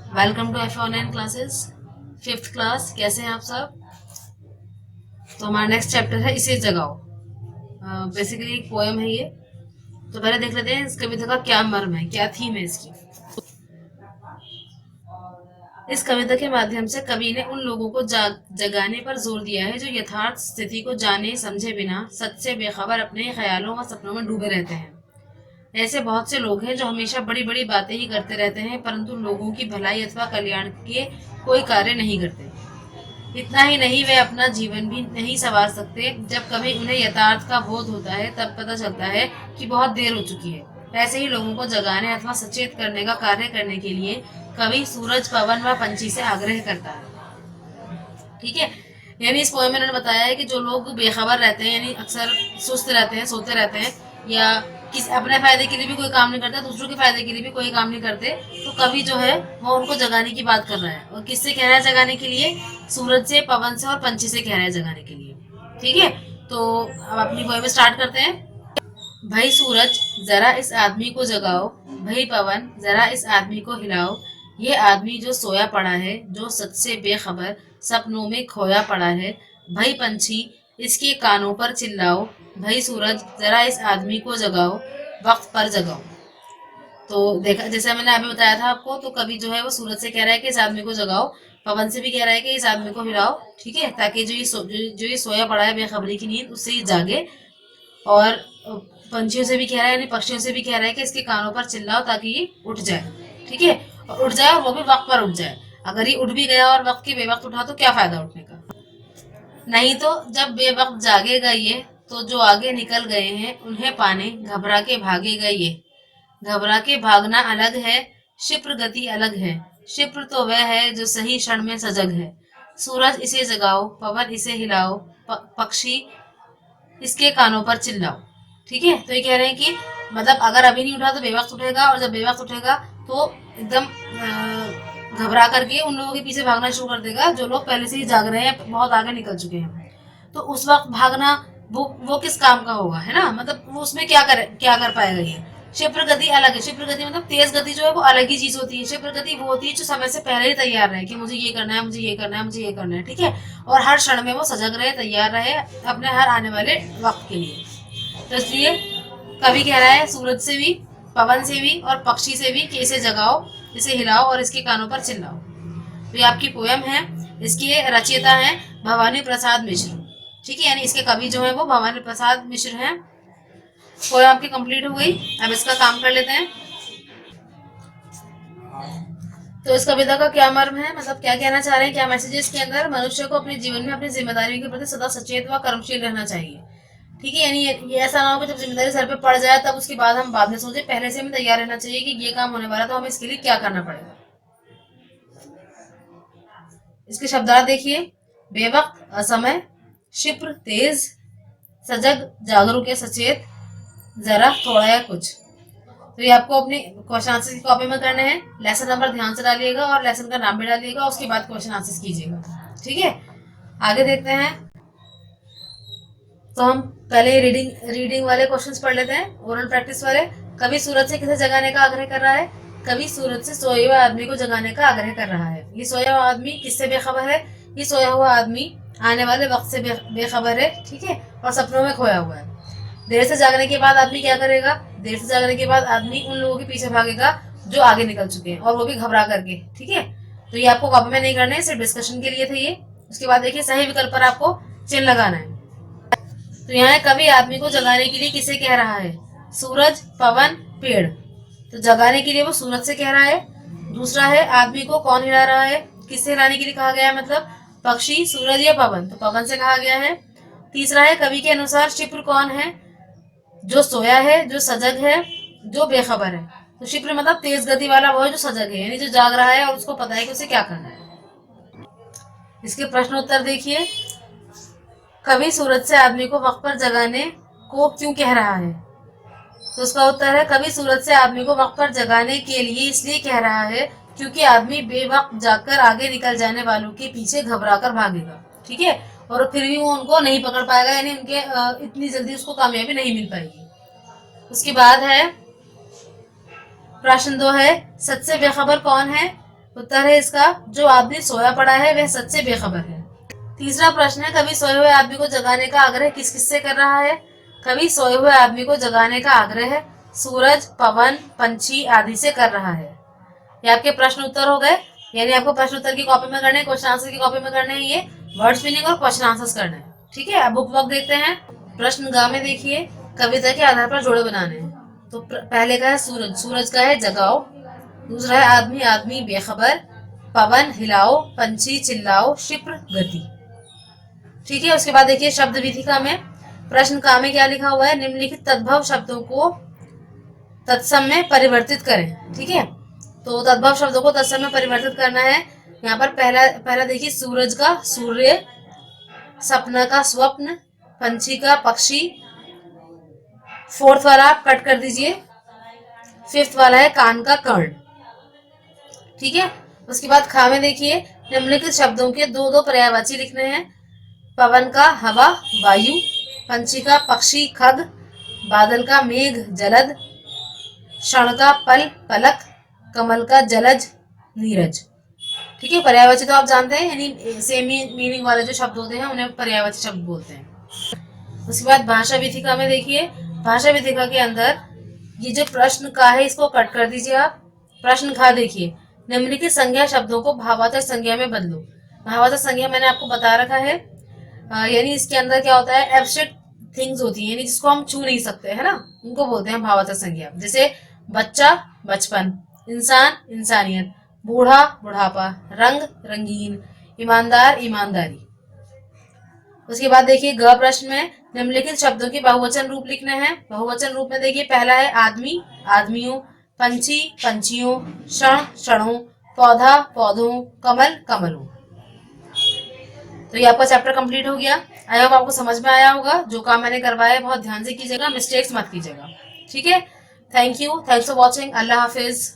Welcome to F online classes 5th class. कैसे हैं आप सब? तो हमारा नेक्स्ट चैप्टर है इसे जगाओ। बेसिकली एक पोएम है ये। तो पहले देख लेते हैं इस कविता का क्या मर्म है, क्या थीम है इसकी। इस कविता के माध्यम से कवि ने उन लोगों को जगाने पर जोर दिया है जो यथार्थ स्थिति को जाने समझे बिना सच से बेखबर अपने ख्यालों व सपनों में डूबे रहते हैं। ऐसे बहुत से लोग हैं जो हमेशा बड़ी बड़ी बातें ही करते रहते हैं, परंतु लोगों की भलाई अथवा कल्याण के कोई कार्य नहीं करते। इतना ही नहीं, वे अपना जीवन भी नहीं संवार सकते। जब कभी उन्हें यथार्थ का बोध होता है तब पता चलता है कि बहुत देर हो चुकी है। ऐसे ही लोगों को जगाने अथवा सचेत करने का कार्य करने के लिए कवि सूरज, पवन व पंछी से आग्रह करता है। ठीक है, यानी इस पोएम में उन्होंने बताया है कि जो लोग बेखबर रहते हैं, यानी अक्सर सुस्त रहते हैं, सोते रहते हैं, या किसी अपने फायदे के लिए भी कोई काम नहीं करते, दूसरों के फायदे के लिए भी कोई काम नहीं करते, तो कवि जो है वो उनको जगाने की बात कर रहा है। और किससे कह रहा है जगाने के लिए? सूरज से, पवन से और पंछी से कह रहा है जगाने के लिए। ठीक है, तो अब अपनी पोएम स्टार्ट करते हैं। भाई सूरज, जरा इस आदमी को जगाओ। भाई पवन, जरा इस आदमी को हिलाओ। ये आदमी जो सोया पड़ा है, जो सच से बेखबर सपनों में खोया पड़ा है। भाई पंछी, इसके कानों पर चिल्लाओ। भाई सूरज, जरा इस आदमी को जगाओ, वक्त पर जगाओ। तो देखा, जैसे मैंने अभी बताया था आपको, तो कवि जो है वो सूरज से कह रहा है कि इस आदमी को जगाओ, पवन से भी कह रहा है कि इस आदमी को हिलाओ। ठीक है, ताकि जो ये सोया पड़ा है बेखबरी की नींद, उससे ये जागे। और पंछियों से भी कह रहा है, यानी पक्षियों से भी कह रहा है कि इसके कानों पर चिल्लाओ ताकि ये उठ जाए। ठीक है, और उठ जाए, और वो भी वक्त पर उठ जाए। अगर ये उठ भी गया और वक्त के बेवक्त उठा तो क्या फायदा उठने का? नहीं तो जब बेवक्त जागेगा ये, तो जो आगे निकल गए हैं उन्हें पाने घबरा के भागेगा ये। घबरा के भागना अलग है, क्षिप्र गति अलग है। क्षिप्र तो वह है जो सही क्षण में सजग है। सूरज, इसे जगाओ, पवन इसे हिलाओ, पक्षी इसके कानों पर चिल्लाओ। ठीक है, तो ये कह रहे हैं कि मतलब अगर अभी नहीं उठा तो बेवक्त उठेगा, और जब बेवक्त उठेगा तो एकदम घबरा करके उन लोगों के पीछे भागना शुरू कर देगा जो लोग पहले से ही जाग रहे हैं, बहुत आगे निकल चुके हैं। तो उस वक्त भागना वो किस काम का होगा, है ना? मतलब वो उसमें क्या कर पाएगा ये? क्षिप्र गति अलग है। क्षिप्र गति मतलब तेज गति जो है वो अलग ही चीज होती है। क्षिप्र गति वो होती है जो समय से पहले ही तैयार रहे कि मुझे ये करना है, मुझे ये करना है, मुझे ये करना है। ठीक है, और हर क्षण में वो सजग रहे, तैयार रहे अपने हर आने वाले वक्त के लिए। तो इसलिए कवि कह रहा है सूरज से भी, पवन से भी और पक्षी से भी कि इसे जगाओ, इसे हिलाओ और इसके कानों पर चिल्लाओ। तो ये आपकी पोयम है। इसके रचयिता हैं भवानी प्रसाद मिश्र। ठीक है, यानी इसके कवि जो है वो भवानी प्रसाद मिश्र हैं। पोयम आपकी कंप्लीट हो गई। अब इसका काम कर लेते हैं। तो इस कविता का क्या मर्म है, मतलब क्या कहना चाह रहे हैं, क्या मैसेज है इसके अंदर? मनुष्य को अपने जीवन में अपनी जिम्मेदारियों के प्रति सदा सचेत व कर्मशील रहना चाहिए। ठीक है, यानी ये ऐसा ना हो कि जब जिम्मेदारी सर पे पड़ जाए तब उसके बाद हम बाद में सोचे, पहले से हमें तैयार रहना चाहिए कि ये काम होने वाला तो हमें इसके लिए क्या करना पड़ेगा। इसके शब्दार्थ देखिए। बेवक्त, असमय, क्षिप्र, तेज, सजग, जागरूक या सचेत, जरा, थोड़ा या कुछ। तो ये आपको अपने क्वेश्चन आंसर की कॉपी में करने हैं। लेसन नंबर ध्यान से डालिएगा और लेसन का नाम भी डालिएगा, उसके बाद क्वेश्चन आंसर कीजिएगा। ठीक है, आगे देखते हैं। तो हम पहले रीडिंग वाले क्वेश्चंस पढ़ लेते हैं, ओरल प्रैक्टिस वाले। कवि सूरज से किसे जगाने का आग्रह कर रहा है? कवि सूरज से सोए हुए आदमी को जगाने का आग्रह कर रहा है। ये सोया हुआ आदमी किससे बेखबर है? ये सोया हुआ आदमी आने वाले वक्त से बेखबर है। ठीक है, और सपनों में खोया हुआ है। देर से जागने के बाद आदमी क्या करेगा? देर से जागने के बाद आदमी उन लोगों के पीछे भागेगा जो आगे निकल चुके हैं, और वो भी घबरा करके। ठीक है, तो ये आपको कॉपी में नहीं करना है, सिर्फ डिस्कशन के लिए थे ये। उसके बाद देखिए सही विकल्प पर आपको चिन्ह लगाना है। तो यहाँ कवि आदमी को जगाने के लिए किसे कह रहा है? सूरज, पवन, पेड़। तो जगाने के लिए वो सूरज से कह रहा है। दूसरा है आदमी को कौन हिला रहा है, किससे हिलाने के लिए कहा गया है, मतलब पक्षी, सूरज या पवन? तो पवन से कहा गया है। तीसरा है कवि के अनुसार क्षिप्र कौन है? जो सोया है, जो सजग है, जो बेखबर है। तो क्षिप्र मतलब तेज गति वाला वो है जो सजग है, यानी जो जाग रहा है और उसको पता है कि उसे क्या करना है। इसके प्रश्न उत्तर देखिए। कवि सूरज से आदमी को वक्त पर जगाने को क्यों कह रहा है? तो उसका उत्तर है कवि सूरज से आदमी को वक्त पर जगाने के लिए इसलिए कह रहा है क्योंकि आदमी बेवक्त जागकर आगे निकल जाने वालों के पीछे घबरा कर भागेगा। ठीक है, और फिर भी वो उनको नहीं पकड़ पाएगा, यानी उनके इतनी जल्दी उसको कामयाबी नहीं मिल पाएगी। उसके बाद है प्रश्न 2 है सच से बेखबर कौन है? उत्तर है इसका, जो आदमी सोया पड़ा है वह सच से बेखबर है। तीसरा प्रश्न है, कवि सोए हुए आदमी को जगाने का आग्रह किस किस से कर रहा है? कवि सोए हुए आदमी को जगाने का आग्रह सूरज, पवन, पंछी आदि से कर रहा है। ये आपके प्रश्न उत्तर हो गए। यानी आपको प्रश्न उत्तर की कॉपी में करने, क्वेश्चन आंसर की कॉपी में करने हैं, ये वर्ड्स मीनिंग और क्वेश्चन आंसर्स करने हैं। ठीक है, अब बुक वर्क देखते हैं। प्रश्न ग में देखिए, कविता के आधार पर जोड़े बनाने हैं। तो पहले का है सूरज, सूरज का है जगाओ। दूसरा है आदमी, आदमी बेखबर। पवन हिलाओ, पंछी चिल्लाओ, क्षिप्र गति। ठीक है, उसके बाद देखिए शब्द विधिका में प्रश्न का में क्या लिखा हुआ है? निम्नलिखित तद्भव शब्दों को तत्सम में परिवर्तित करें। ठीक है, तो तद्भव शब्दों को तत्सम में परिवर्तित करना है। यहाँ पर पहला देखिए, सूरज का सूर्य, सपना का स्वप्न, पंछी का पक्षी। फोर्थ वाला आप कट कर दीजिए। फिफ्थ वाला है कान का कर्ण। ठीक है, उसके बाद खा में देखिए, निम्नलिखित शब्दों के दो दो पर्यायवाची लिखने हैं। पवन का हवा वायु, पंछी का पक्षी खग, बादल का मेघ जलद, क्षण का पल पलक, कमल का जलज नीरज। ठीक है, पर्यायवाची तो आप जानते हैं, यानी सेम मीनिंग वाले जो शब्द होते हैं उन्हें पर्यायवाची शब्द बोलते हैं। उसके बाद भाषा विधिका में देखिए, भाषा विधिका के अंदर ये जो प्रश्न का है इसको कट कर दीजिए आप। प्रश्न खा देखिए, निम्नलिखित संज्ञा शब्दों को भावार्थक संज्ञा में बदलो। भावार्थक संज्ञा मैंने आपको बता रखा है, यानी इसके अंदर क्या होता है, एब्स्ट्रैक्ट थिंग्स होती हैं, यानी जिसको हम छू नहीं सकते है ना, उनको बोलते हैं भावार्थक संज्ञा। जैसे बच्चा बचपन, इंसान इंसानियत, बूढ़ा बुढ़ापा, रंग रंगीन, ईमानदार ईमानदारी। उसके बाद देखिए ग प्रश्न में निम्नलिखित शब्दों के बहुवचन रूप लिखने हैं। बहुवचन रूप में देखिए, पहला है आदमी आदमियों, पंछी पंछियों, क्षण क्षणों, पौधा पौधों, कमल कमलों। तो ये आपका चैप्टर कंप्लीट हो गया। आई होप आपको समझ में आया होगा। जो काम मैंने करवाया है बहुत ध्यान से कीजिएगा, मिस्टेक्स मत कीजिएगा। ठीक है, thank you, thanks for watching. Allah Hafiz.